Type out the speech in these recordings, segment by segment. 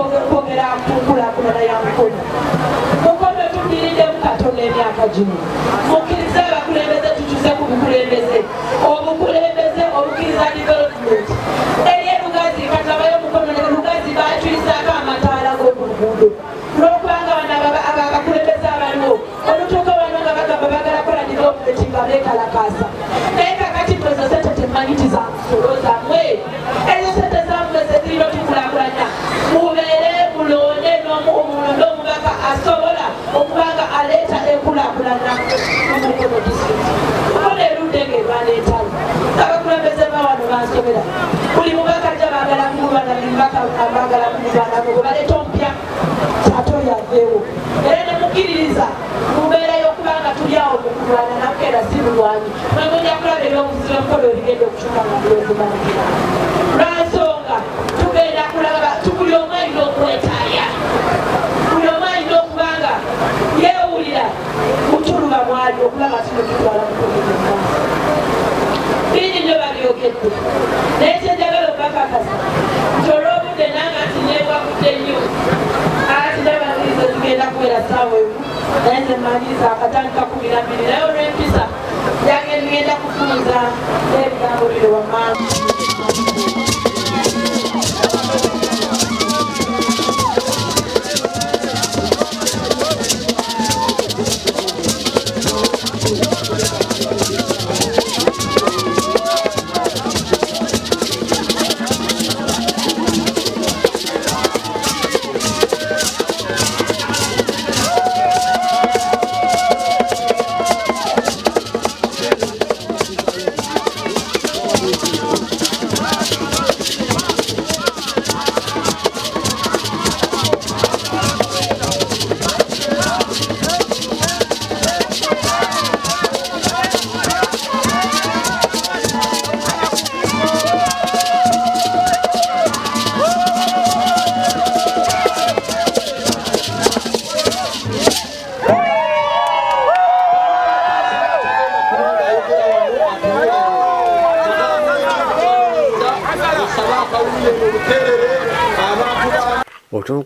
kwogera kukulaakulana ya mukono mukono tudiridde mu Katonda emyaka gino mukkirize abakulembeze tukyuse ku bukulembeze obukkiriza development eri elugazi katabayo mukono lugazi batwisaako amataala g'okuguudo n'okubanga bano abakulembeze abaliwo olutuuka bano nga bagamba bagala kola development nga beekalakaasa naye kakati ezo sente temanyi za nsolo zammwe ezo sente zammwe zezirina otukulaakulanya mubeere mulonde n'omubaka asobola okubanga aleeta enkulaakulana mumukono disitulikiti mukono erudde ng'erwaleetayo abakulembeze bawano bansobera buli mubaka ajja baagala kumulwana buli mubaka baagala kumulwana gwe baleeta omupya ate oyo aveewo era ne mukkiririza mubeera y'okubanga tuli awo mukulwana nakukeera si mulwanyi mwemujja kulaba ebyobuzibu emukolo ebigenda okukyuka nga mulwegumanikira lwansonga tugenda kulaba buli omu alina okwetaaya buli omu alina okubanga yeewulira mutuluba mwali okulaba kino tutwala mukono bini nyo babyogedde naye kyenjagala okubakakasa nti olw'obudde nange nti neewagudde nnyo ati nabaliriza tugenda kuwera ssaawa emu naye nze mmaliriza akatandika 12 naye olw'empisa yange ngenda kufunza n'ebigambo bino wamangu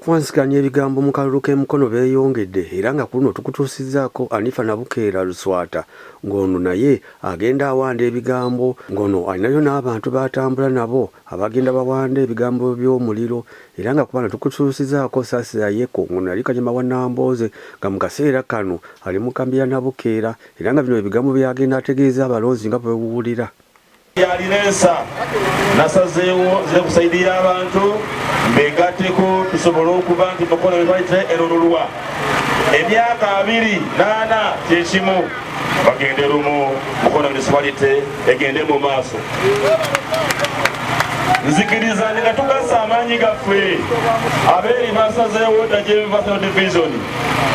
Okwansikanya ebigambo mu kalulu k'emikono beeyongedde era nga kuno tukutuusizzaako Anifa Nabukeera Luswata ng'ono naye agenda awanda ebigambo ng'ono alinayo n'abantu batambula nabo abagenda bawanda ebigambo by'omuliro era nga kubana tukutuusizzaako Saasira Yeko ng'ono yali Kanyama wa Nambooze nga mu kaseera kano ali mu kambi ya Nabukeera era nga bino ebigambo byagenda ategeeza abalonzi nga bwe buwulira. Yalinensa nasazeewo zekusaidiya abantu mbegatteko tusobole okuba nti mukono webayite erolulwa emyaka 28 kyekimu bagende lumu mukono municipality egende mu maaso nzikiriza nga tugasa amaanyi gaffe abeeri basazeewo Dajembe Division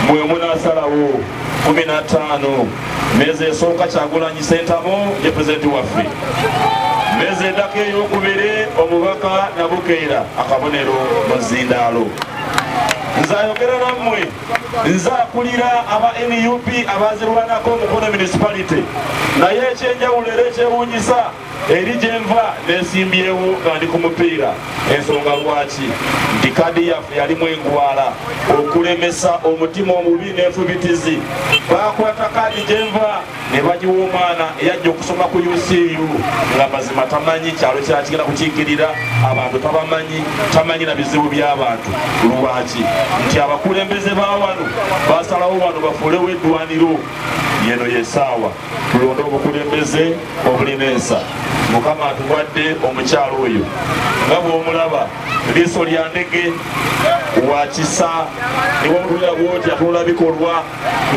mwe munasalawo 15 mezi esooka Kyagulanyi Ssentamu ye pulezidenti waffe mezi endako ey'okubiri omubaka Nabukeera akabonero mu Zindaalo nzayogera nammwe nzaakulira aba NUP abazirwanako mukono municipality naye ekyenjawulo era ekyewuunyisa eri gyenva nesimbyewo nga ndi ku mupiira ensonga lwaki nti kadi yaffe yalimu engwala okulemesa omutima omubi n'enfubitizi bakwata kadi gyenva ne bagiwa omwana eyajja okusoma ku UCU nga mazima tamanyi kyalo kyakigenda kukiikirira abantu tamanyi na bizibu by'abantu lwaki nti abakulembeze bawano basalawo wano bafuulewo eddwaniro yeno yesaawa tulonde obukulembeze obulinensa Mukama atuwadde omukyalo oyo nga bw'omulaba liiso lya ndege wa kisa niwomutulira bwoti atulola bikolwa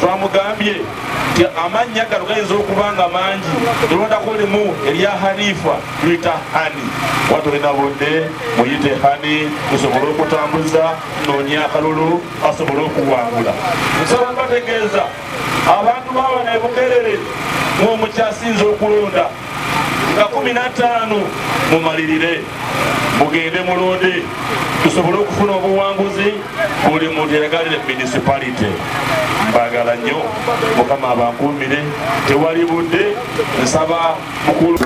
twamugambye nti amannya gano gayinza okubanga mangi tulondako limu erya Hanifa tuyita Hani watulina budde muyite Hani tusobole okutambuza noonya akalulu asobole okuwangula nsaba mbategeeza abantu bawana ebugerere mwomukyasinza okulonda nga 15 mumalirire mugende mulonde tusobole okufuna obuwanguzi buli muntu yagalire municipality mbagala nnyo Mukama abankuumire tewali budde nsaba mukulu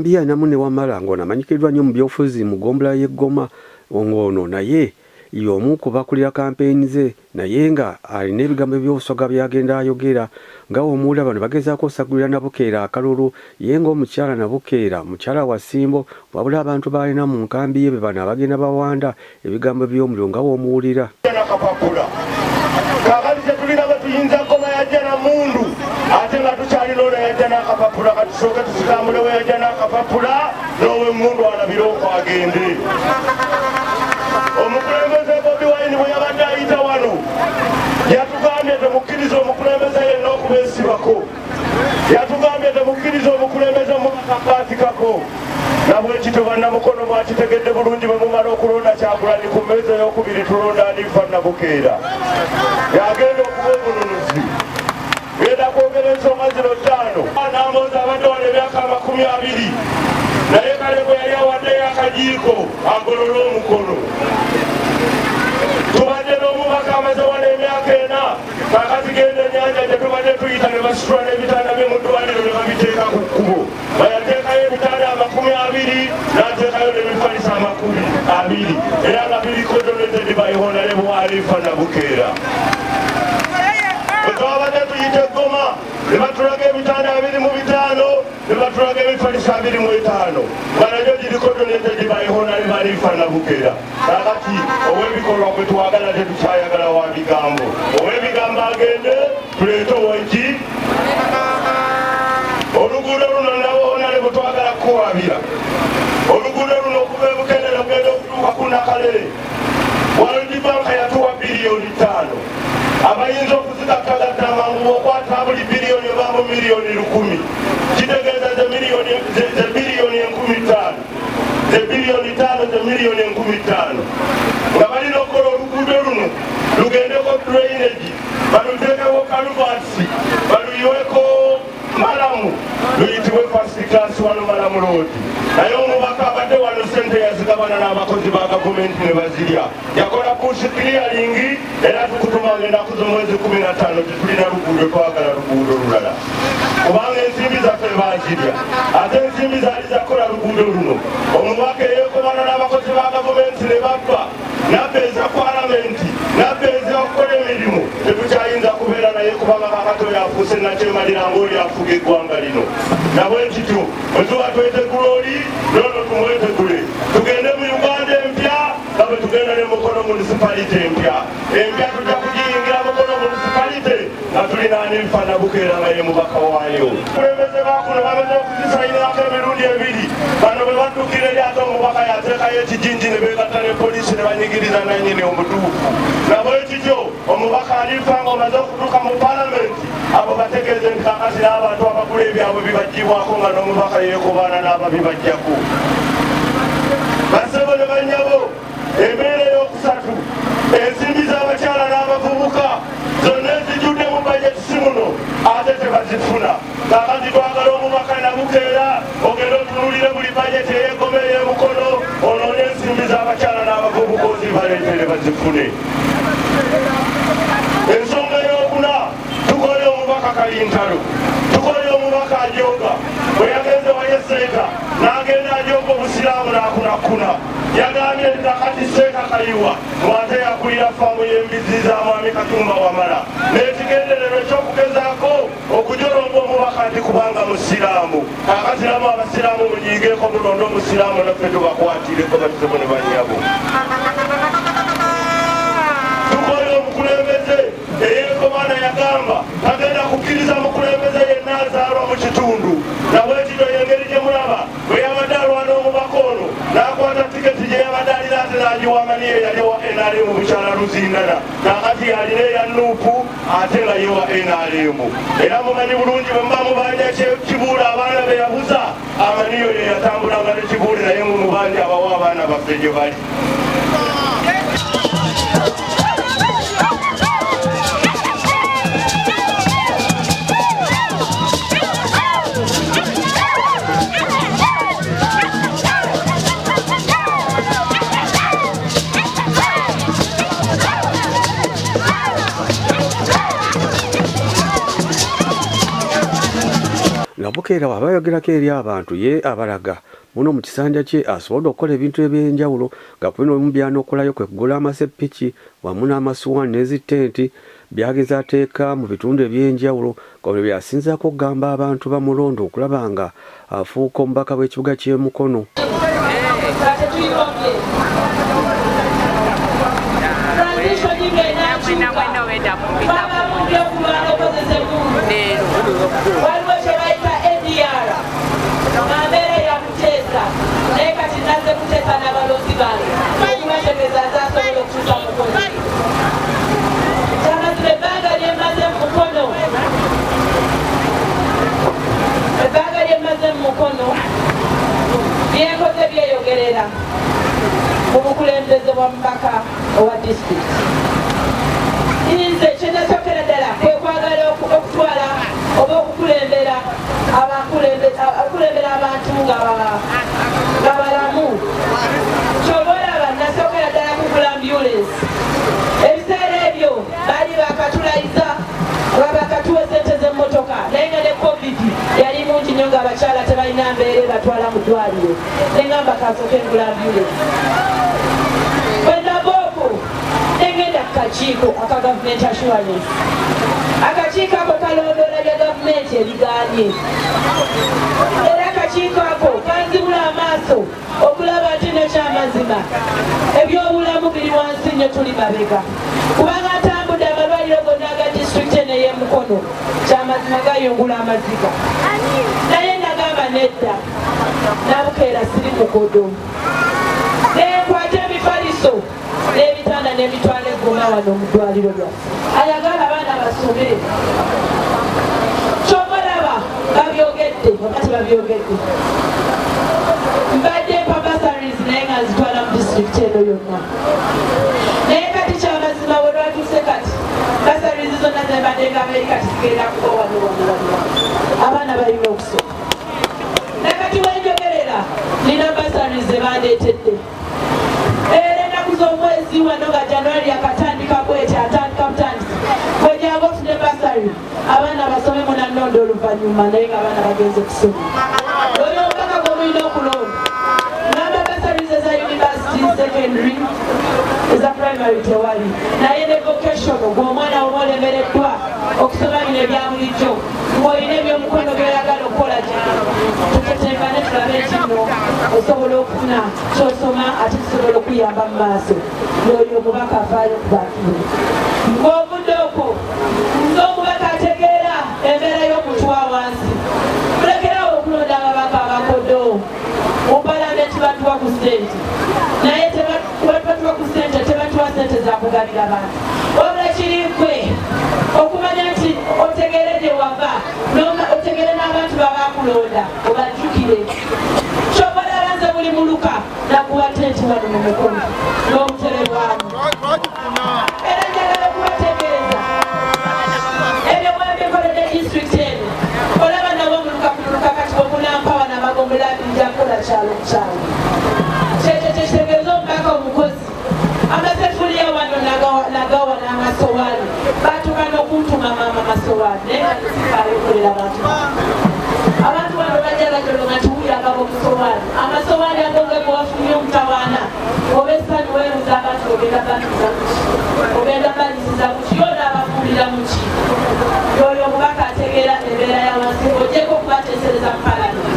Zambia namu ne Wamala ng'ono amanyikiddwa nnyo mu byobufuzi mu ggombolola y'e Goma ng'ono naye y'omu ku bakulira kampeyini ze naye nga alina ebigambo by'obusoga byagenda ayogera nga omuwulira bano bagezaako osagulira Nabukeera akalulu ye ng'omukyala Nabukeera mukyala wa Ssimbo wabula abantu balina mu nkambi ye be bano abagenda bawanda ebigambo by'omuliro nga w'omuwulira. Kakati tetulina bwe tuyinza Goma yajja na mundu ate nga tukyalina ono yajja n'akapapula katusooke tusikambule we yajja n'akapapula n'owe mundu alabire okwo agende. Omukulembeze Bobi Wine bwe yabadde ayita wano yatugambye temukkiriza omukulembeze yenna okubeesibako, yatugambye temukkiriza omukulembeze mukakaatikako nabwekityo bannamukono bwakitegedde bulungi bwe mumala okulonda Kyagulanyi ku mmeeza ey'okubiri tulonda Anifa Nabukeera yagenda okuba omununuzi genda kwogera ensonga zino ttaano n'amoozi abadde wano emyaka 20 naye kale bwe yali awaddeyo akajiiko agolole omukono. Tubadde n'omubaka amaze wano emyaka 4 kakati genda ennyanja gye tubadde tuyita ne basitula n'ebitanda bye mu ddwaliro ne babiteeka ku kkubo bayateekayo ebitanda 20 n'ateekayo n'ebifalisa 20 era nga biriko donated by Honorable Anifa Nabukeera. Bwe twabadde tuyita e Goma ne batulaga ebitanda 25 ne batulaga ebifalisa 25 nga nabyo giriko donated by Honorable Anifa Nabukeera. Kakati ow'ebikolwa gwe twagala tetukyayagala wa bigambo, ow'ebigambo agende tuleete ow'eki oluguudo luno nawoonale bwe twagala kuwabira oluguudo luno okuva ebukenera kugenda okutuuka ku Nakalere World Bank yatuwa biliyoni 5 abayinza okuzigakagatta amangu okwata buli biliyoni oba miliyoni 10 kitegeeza ze biliyoni 15 ze biliyoni 5 ze miliyoni 15 nga balina okukola oluguudo luno lugendeko drainage baluteekeko kaluvasi baluyiweko Malamu luyitibwe first class wano Malamu Road. Naye omubaka abadde wano ssente yazigabana n'abakozi ba gavumenti ne bazirya yakola bush clearing era tukutuma ng'ennaku z'omwezi 15 tetulina luguudo twagala luguudo lulala kubanga ensimbi zaffe bazirya ate ensimbi zaali zakola luguudo luno. Omubaka eyeekomana n'abakozi ba gavumenti ne babba nabbeeza palamenti nabbeeza okukola emirimu tetukyayinza kubeera naye kubanga kakatoyo afuuse nakyemalira ng'oli afuga eggwanga lino. Nabwekityo bwe tuba twetegula oli nono tumwetegule tugende mu Uganda empya nga bwe tugenda ne Mukono municipality empya tujja kugiyingira Mukono municipality nga tulina Anifa Nabukeera nga ye mubaka waayo. Kulembeze bakuno bamaze okuzisayinako emirundi 2 bano bwe baddukira eri ate omubaka yateekayo ekijinji ne beegatta ne poliisi ne banyigiriza nannyini omutuufu. Nabwekityo omubaka Anifa ng'omaze okutuuka mu palamenti abo bategeeze nti kakati n'abantu abagula ebyabwe bibaggyibwako nga n'omubaka yeekobaana n'ababibaggyako. Basebo ne bannyabo embeera ey'okusatu ensimbi z'abakyala n'abavubuka zonna ezijjudde mu bajeti si muno ate tebazifuna. Kakati twagala omubaka Nabukeera ogenda otunulire buli bajeti ey'Egoma ey'Emukono onoone ensimbi z'abakyala n'abavubuka ozibaleetere bazifune. Ensonga ey'okuna tukole omubaka Kalintalo tukole omubaka Ajoga bwe yagenze waye Seeka n'agenda Ajoga obusiraamu n'akunakuna yagambye nti kakati Seeka Kayiwa mwate yakulira faamu y'embizzi za Mwami Katumba Wamala n'ekigendererwa ekyokugezaako okujolomba omubaka nti kubanga musiraamu. Kakati namu abasiraamu munyiigeeko mulonde omusiraamu naffe tubakwatireko basebo ne bannyabo. Tukole omukulembeze eyeekomana yagamba tagenda kukkiriza mukulembeze yenna azaalwa mu kitundu. Nabwekityo y'engeri gye mulaba bwe yabadde alwana omubaka ono n'akwata tiketi gye yabadde alina ate n'agiwa Amaniya eyali wa NRM mukyala Luzindana kakati yalina eya Nuupu ate nga ye wa NRM. Era mumanyi bulungi bwe muba mubanja Kibuule abaana be yabuza Amaniya oyo yatambulanga ne Kibuule naye mu mubanja abawa abaana baffe gye bali. Nabukeera bw'aba ayogerako eri abantu ye abalaga muno mu kisanja kye asobodde okukola ebintu eby'enjawulo nga kuno by'anookolayo kwe kugula amaseppiki wamu n'amasuwaani n'ezitenti by'agezaateeka mu bitundu eby'enjawulo nga byasinzaako okugamba abantu bamulondo okulaba nga afuuka omubaka w'ekibuga ky'e Mukono. Waliwo kye bayita NDR ambeera ya kuteesa naye kati nazze kuteesa n'abalonzi bange okubategeeza azasobola okutuuka Mukono. Kyamazima ebbanga lyemaze mu Mukono, ebbanga lyemaze mu Mukono byenkoze byeyogerera mu bukulembeze bwa mubaka owa disitulikiti. Nze kyenasookera ddala kwe kwagala okutwala oba okukulembera abantu nga balamu. Kyoba olaba nasookera ddala kugula ambulensi. Ebiseera ebyo baali bakatulayiza nga bakatuwa sente z'emmotoka naye nga ne covid yali mungi nnyo ng'abakyala tebalina mbeera ebatwala mu ddwaliro nengamba kasooke ngula ambulensi. Negenda ku kakiiko aka gavumenti assurance. Akakiiko ako kalondoola bya gavumenti ebigaanye. Era akakiiko ako kanzibula amaaso okulaba nti nekyamazima ebyobulamu biri wansi nnyo tuli mabega. Kubanga atambudde amalwaliro gonna aga disitulikiti eno ey'e Mukono kyamazima gayungula amaziga. Naye nagamba nedda Nabukeera siri mugodo. Nenkwata emifaliso n'ebitanda n'emitwalo eggoma wano mu ddwaliro lyaffe. Ayagala abaana basome. Ky'obalaba babyogedde wakati babyogedde. Mbadde mpa bursaries naye nga nzitwala mu disitulikiti eno yonna. Naye kati kyamazima bwe lwatuuse kati bursaries zonna ze mbadde nga Amerika tisigenda kuba wano. Abaana balina okusoma. Nakati wenjogerera nina bursaries ze bandeetedde. Omwezi wano nga January akatandika bwete atandika butandisi kwejanga ofune basari abaana basome munannondo oluvannyuma naye nga abaana bagenze kusoma. Oyo omubaka gw'omulina okulonda namba basaries eza university secondary eza primary tewali naye ne vocation gw'omwana woma olemereddwa okusoma bino ebya bulijjo ng'olina ebyomukono by'oyagala okukola gyano tutetengane tulabe nti nno osobola okufuna ky'osoma ate tusobola okuyamba mu maaso. Y'oyo omubaka afaayo ku bantu. Ng'ovudde okwo ng'omubaka ategeera embeera y'omuntu wa wansi. Mulekerawo okulonda ababaka abakodo mu palamenti batuwa ku ssente naye batuwa ku ssente tebatuwa ssente za kugabira bantu. Wabula kiri ggwe okumanya nti otegeere gye wava otegeere n'abantu babakulonda obajjukire. Ky'okola abanze buli muluka nakuwa tenti wano mu Mukono n'obutere bwamu. Era njagala okubategeeza ebyo mwebikoledde disitulikiti eno olaba nabo muluka ku muluka kati bwemunampawa n'amagombera abinja kukola kyalo ku kyalo. Kyekyo kyekitegeeza omubaka omukozi amasefuliya wano nagawa n'amasowaani batuuka n'okuntuma maama masowaani naye nga tezifaayo okolera abantu. Abantu bano bajja bajologa nti wuyagaba omusowaani amasowaani ago nga gewafunye omutawaana oba essanyu weeruza abantu ogenda baliza muki ogenda balisiza muki yoona abafuulira muki. Y'oyo omubaka ategeera embeera ya wansi ogyeko okubateesereza mu palamenti.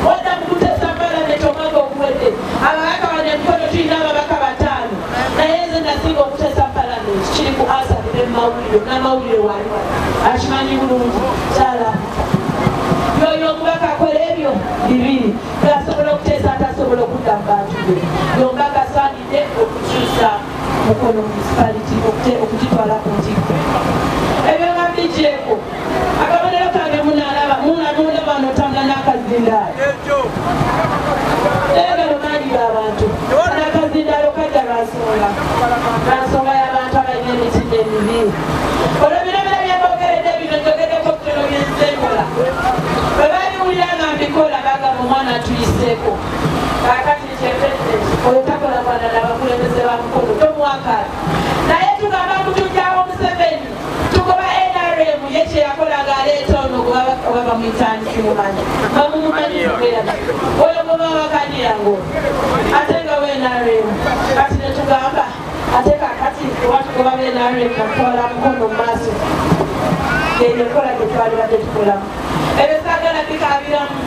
Wadda mu kuteesa palamenti omwaka oguwedde ababaka bano Mukono tulina ababaka 5 naye nze nasinga okuteesa palamenti kiri ku asabire mu mawulire n'amawulire waliwo akimanyi bulungi kyala. Y'oyo omubaka akola ebyo bibiri gasobola okuteesa atasobola okudda mu bantu be. Y'omubaka asaanidde okukyusa Mukono municipality okugitwala ku ntikko. Ebyo nga bigyeko akabonero kange munalaba n'otambula n'akazindaalo. Egalo maanyi g'abantu n'akazindaalo kajja lwansonga y'abantu abalina emitinde emibi. Olwo birabira byebogeredde bino njogeddeko kutono byensekola bwe babiwulira nga mbikola bagamba omwana atuyiseeko. Kaakati kyepulezidenti oyo takola kwana n'abakulembeze ba Mukono tomuwakaala naye tugamba mutujjawo Museveni mwitani kimumanyi bamumumanyi kubeera oyo muba wakanira ngo ate nga wenaremu kati netugamba ate kakati watugoba benaremu natwala mukono mu maaso enkola gyetwalibadde tukolamu ebyo saagala bikabiramu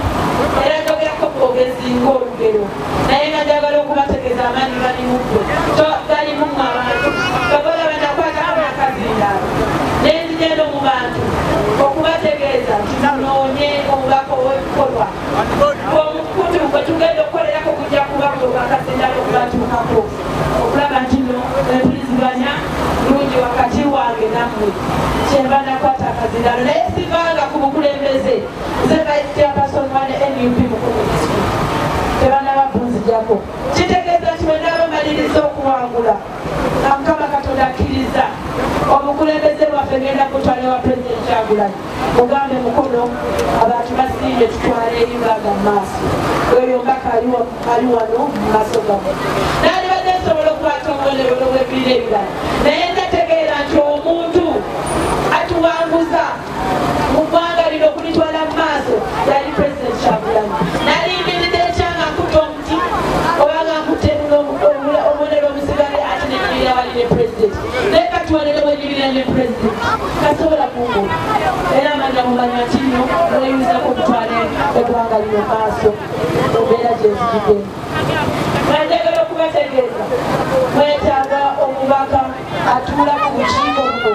era njogerako bwogezi ng'olugero naye nga njagala okubategeeza amaanyi galimugwe galimumwe abantu gabalaba nakwatamu nakazindaalo naye nzigenda mu bantu okubategeeza nti tunoonye omubaka ow'ebikolwa omukutu gwe tugenda okukolerako kujja kubakuba akazindaalo okubatuukako okulaba nti no empuliziganya lungi wakati wange nammwe kyemba nakwata akazindaalo naye sivanga ku bukulembeze nze vice chairperson wane NUP mukulu disitulikiti tebanaba bunzijako kitegeeza nti bwenabamaliriza okuwangula na Mukama Katonda akkiriza obukulembeze bwaffe ngenda kutwala wa Pulezidenti Kyagulanyi mugambe mukono abantu basiimye tutwale ebibaaga mu maaso oyo mbaka ali wano mu maaso gammwe nandibadde nsobola okukwata obubonero bw'ebirira ebirala naye nategeera nti omuntu atuwanguza mu ggwanga lino okulitwala mu maaso yali Pulezidenti Kyagulanyi nalindiridde ekyanga nkuta omuti obanga nkutte obubonero obusigale ate nenyirira wali ne Pulezidenti naye katuwalire bwenyirira ne Pulezidenti kasobola kungula era amanya mumanya nti nno mweyuzako okutwala eggwanga lino maaso embeera gyezigidde nanjagala okubategeeza mwetaaga omubaka atuula ku bukiiko buno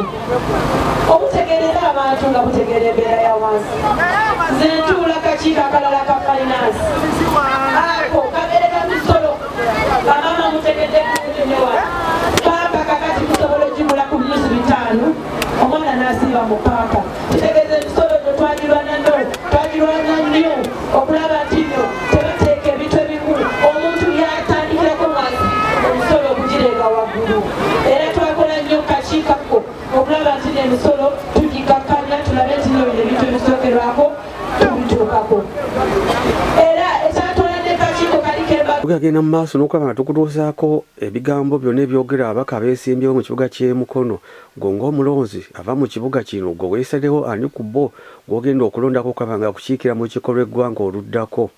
obutegerera abantu nga butegeera embeera ya wansi nze ntuula kakiiko akalala ka finance ako kabeereka misolo bamama mutegedde kunyowa pampa kakati musobola ogigula ku biyusi 5 omwana n'asiiba mu pampa kitegeeza emisolo gyo twagirwana nnyo okulaba nti nno tebateeka ebintu ebimu omuntu yatandikirako wansi emisolo okugireega waggulu era twakola nnyo kakiikako okulaba nti n'emisolo tugikakkanya tulabe nti nno ebintu ebisookerwako tubituukako era ekyatwala ne kakiiko kaliko tugagenda mu maaso n'okulaba nga tukutuusaako ebigambo byonna ebyogera ababaka abeesimbyewo mu kibuga ky'e Mukono gwe ng'omulonzi ava mu kibuga kino gwe weesalirawo ani ku bo gw'ogenda okulondako okulaba nga akukiikira mu kikolwa eggwanga oluddako